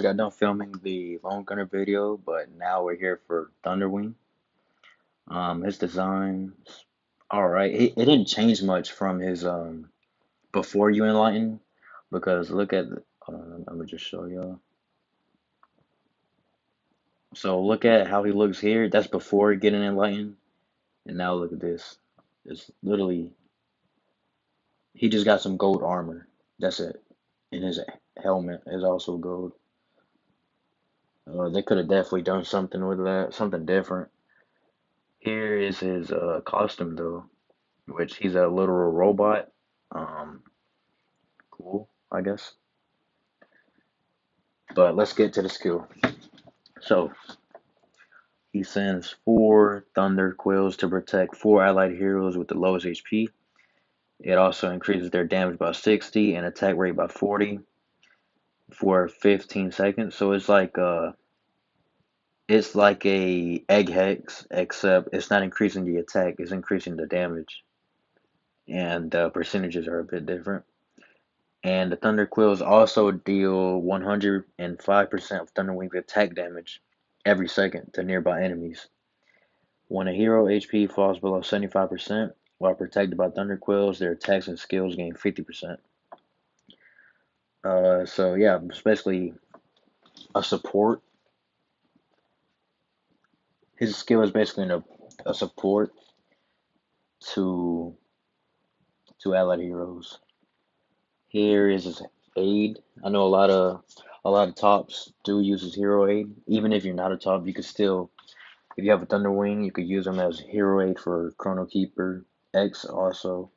Got done filming the Lone Gunner video, but now we're here for Thunderwing. His design's all right. It didn't change much from his before you enlighten, because look at hold on, I'm gonna just show y'all. So look at how he looks here. That's before getting enlightened, and now look at this. It's literally he just got some gold armor. That's it. And his helmet is also gold. They could have definitely done something with that, something different. Here is his costume though, which he's a literal robot. Um, cool, I guess. But let's get to the skill. So he sends 4 Thunder Quills to protect 4 allied heroes with the lowest HP. It also increases their damage by 60 and attack rate by 40 for 15 seconds. So it's like a egg hex, except it's not increasing the attack, it's increasing the damage. And the percentages are a bit different. And the Thunder Quills also deal 105% of Thunderwing's attack damage every second to nearby enemies. When a hero HP falls below 75% while protected by Thunder Quills, their attacks and skills gain 50%. So yeah, it's basically a support. His skill is basically a support to allied heroes. Here is his aid. I know a lot of tops do use his hero aid. Even if you're not a top, you could still, if you have a Thunderwing, you could use him as hero aid for Chrono Keeper X also.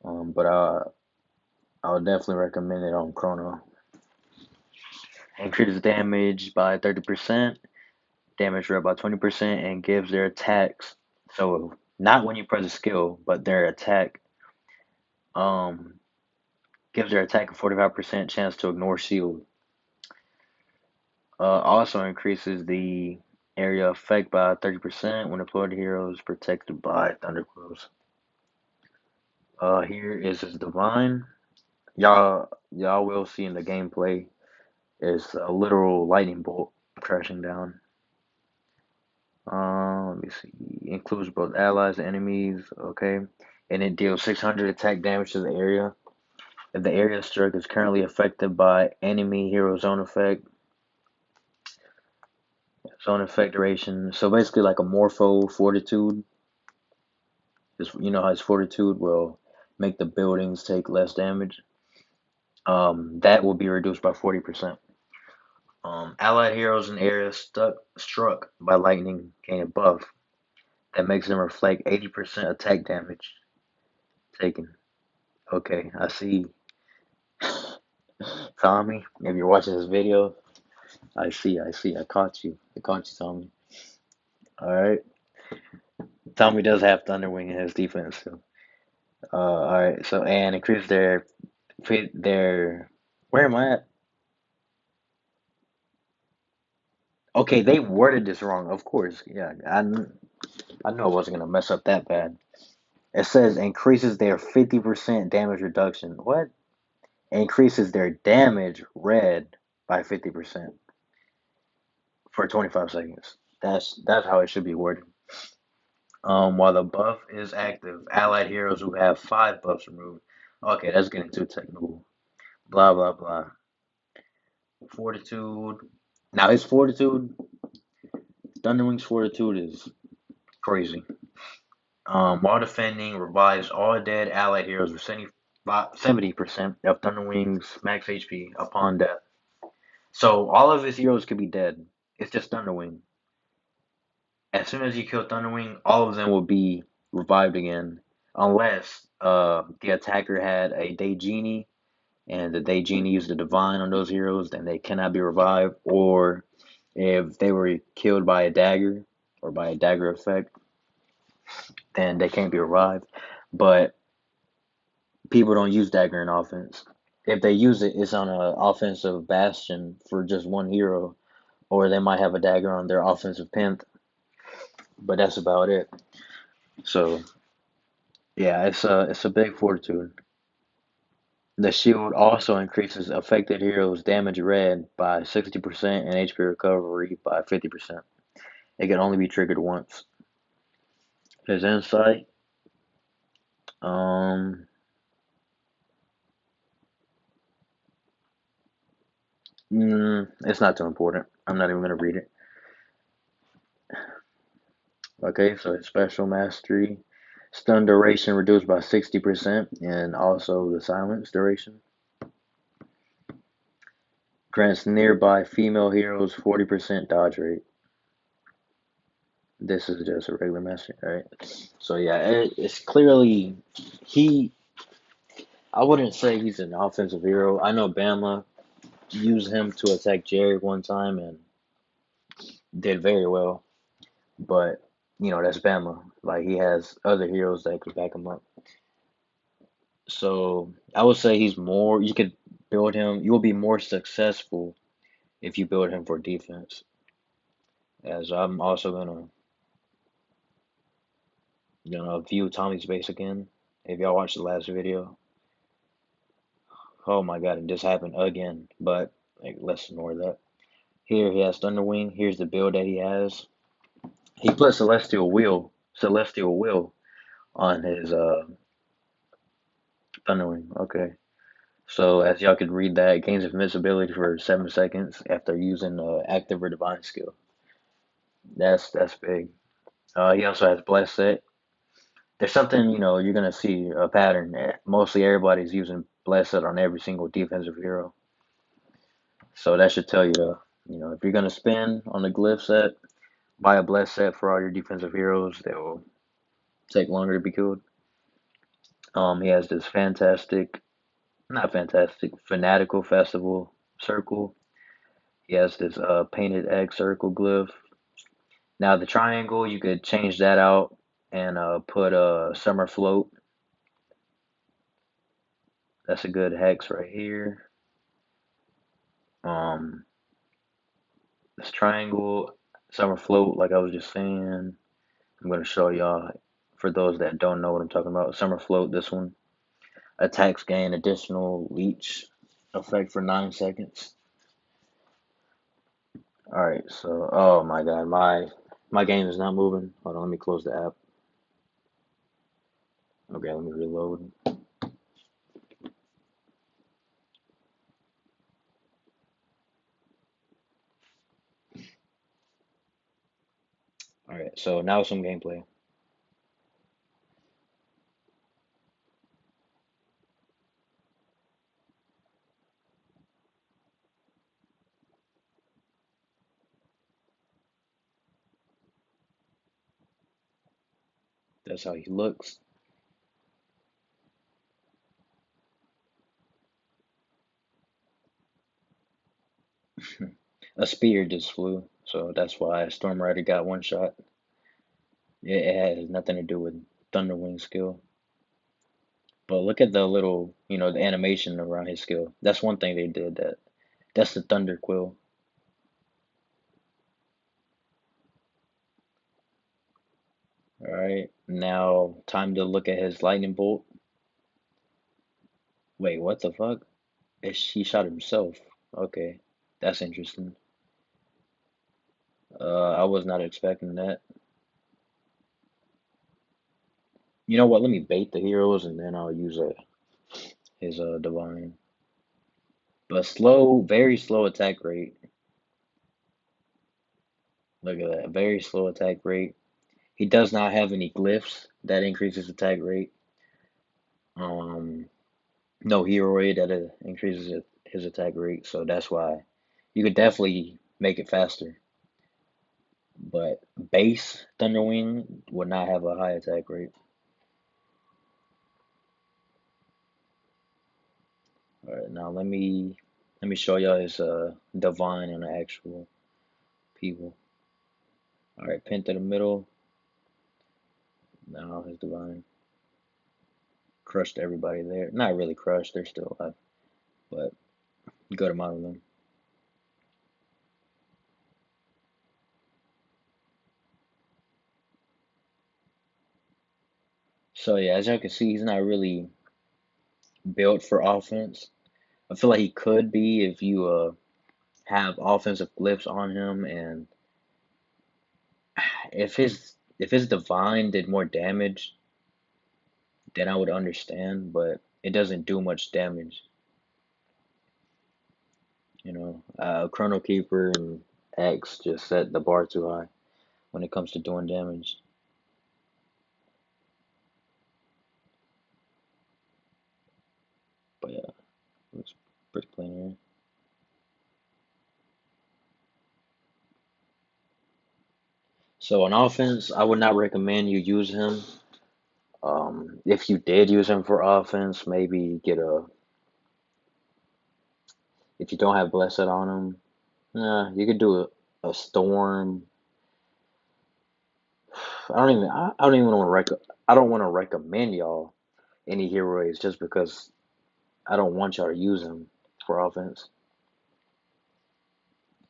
But I would definitely recommend it on Chrono. Increases damage by 30%, damage rate by 20%, and gives their attacks. So not when you press a skill, but their attack um gives their attack a 45% chance to ignore shield. Also increases the area effect by 30% when deployed heroes protected by Thunderclaws. Here is his divine. Y'all will see in the gameplay is a literal lightning bolt crashing down. Let me see. Includes both allies and enemies. Okay, and it deals 600 attack damage to the area. If the area struck is currently affected by enemy hero zone effect duration. So basically, like a Morpho Fortitude. Just you know how his Fortitude will make the buildings take less damage. That will be reduced by 40%. Allied heroes in areas struck by lightning gain a buff that makes them reflect 80% attack damage taken. Okay, I see. Tommy, if you're watching this video, I see, I caught you. I caught you, Tommy. Alright. Tommy does have Thunderwing in his defense, so. Alright, so, and increase their, where am I at? Okay, they worded this wrong, of course. Yeah, I know I wasn't gonna mess up that bad. It says increases their 50% damage reduction. What? Increases their damage red by 50% for 25 seconds. That's how it should be worded. While the buff is active, allied heroes who have 5 buffs removed. Okay, that's getting too technical. Blah blah blah. Fortitude. Now his fortitude, Thunderwing's fortitude is crazy. While defending, revives all dead allied heroes with 70% of Thunderwing's max HP upon death. So all of his heroes could be dead. It's just Thunderwing. As soon as you kill Thunderwing, all of them will be revived again, unless the attacker had a Day Genie and the Day Genie used the Divine on those heroes, then they cannot be revived. Or if they were killed by a dagger or by a dagger effect, then they can't be revived. But people don't use dagger in offense. If they use it, it's on an offensive bastion for just one hero, or they might have a dagger on their offensive pent, but that's about it. So yeah, it's a big fortitude. The shield also increases affected heroes' damage read by 60% and HP recovery by 50%. It can only be triggered once. His insight, um, it's not too important. I'm not even gonna read it. Okay, so his special mastery, stun duration reduced by 60%, and also the silence duration. Grants nearby female heroes 40% dodge rate. This is just a regular mastery, right? So yeah, it's clearly he. I wouldn't say he's an offensive hero. I know Bama used him to attack Jerry one time and did very well, but that's Bama. Like he has other heroes that could back him up. So I would say he's more. You could build him. You will be more successful if you build him for defense. As I'm also gonna view Tommy's base again. If y'all watched the last video, oh my God, it just happened again. But like, let's ignore that. Here he has Thunderwing. Here's the build that he has. He put Celestial Will on his Thunderwing. Okay. So as y'all could read that, it gains invincibility for 7 seconds after using active or divine skill. That's big. He also has Bless Set. There's something, you're gonna see a pattern. Mostly everybody's using Bless Set on every single defensive hero. So that should tell you, if you're gonna spend on the glyph set, buy a Bless Set for all your defensive heroes. They will take longer to be killed. He has this not fantastic, fanatical festival circle. He has this painted egg circle glyph. Now the triangle, you could change that out and put a summer float. That's a good hex right here. Um, this triangle, summer float, like I was just saying. I'm gonna show y'all for those that don't know what I'm talking about. Summer float, this one. Attacks gain additional leech effect for 9 seconds. Alright, so oh my god, my game is not moving. Hold on, let me close the app. Okay, let me reload. Alright, so now some gameplay. That's how he looks. A spear just flew, so that's why Storm Rider got one shot. It has nothing to do with Thunderwing skill. But look at the little, the animation around his skill. That's one thing they did. That's the Thunder Quill. All right, now time to look at his lightning bolt. Wait, what the fuck? He shot himself. Okay, that's interesting. I was not expecting that. You know what? Let me bait the heroes and then I'll use his divine. But slow, very slow attack rate. Look at that, very slow attack rate. He does not have any glyphs that increases attack rate. Um, no hero rate that increases his attack rate, so that's why you could definitely make it faster. But base Thunderwing would not have a high attack rate. All right, now let me show y'all his divine and the actual people. All right, pin to the middle. Now his divine crushed everybody there. Not really crushed; they're still alive, but good amount of them. So yeah, as y'all can see, he's not really built for offense. I feel like he could be if you have offensive glyphs on him, and if his divine did more damage, then I would understand, but it doesn't do much damage. Chrono Keeper and X just set the bar too high when it comes to doing damage. But yeah, it's pretty plain here. So on offense, I would not recommend you use him. If you did use him for offense, maybe get a. If you don't have Blessed on him, you could do a Storm. I don't even I don't want to recommend y'all any heroes just because I don't want y'all to use him for offense.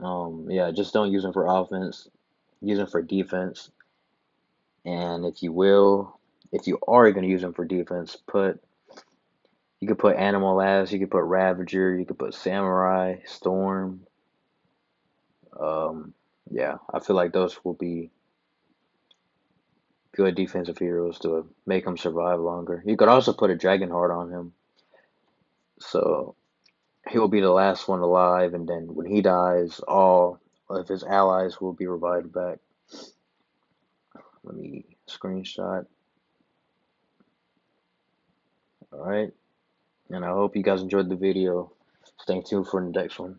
Yeah, just don't use him for offense. Use him for defense. And if you are going to use him for defense, you could put Animal Last, you could put Ravager, you could put Samurai, Storm. Um, yeah, I feel like those will be good defensive heroes to make him survive longer. You could also put a Dragonheart on him, so he will be the last one alive, and then when he dies, all of his allies will be revived back. Let me screenshot. All right, and I hope you guys enjoyed the video. Stay tuned for the next one.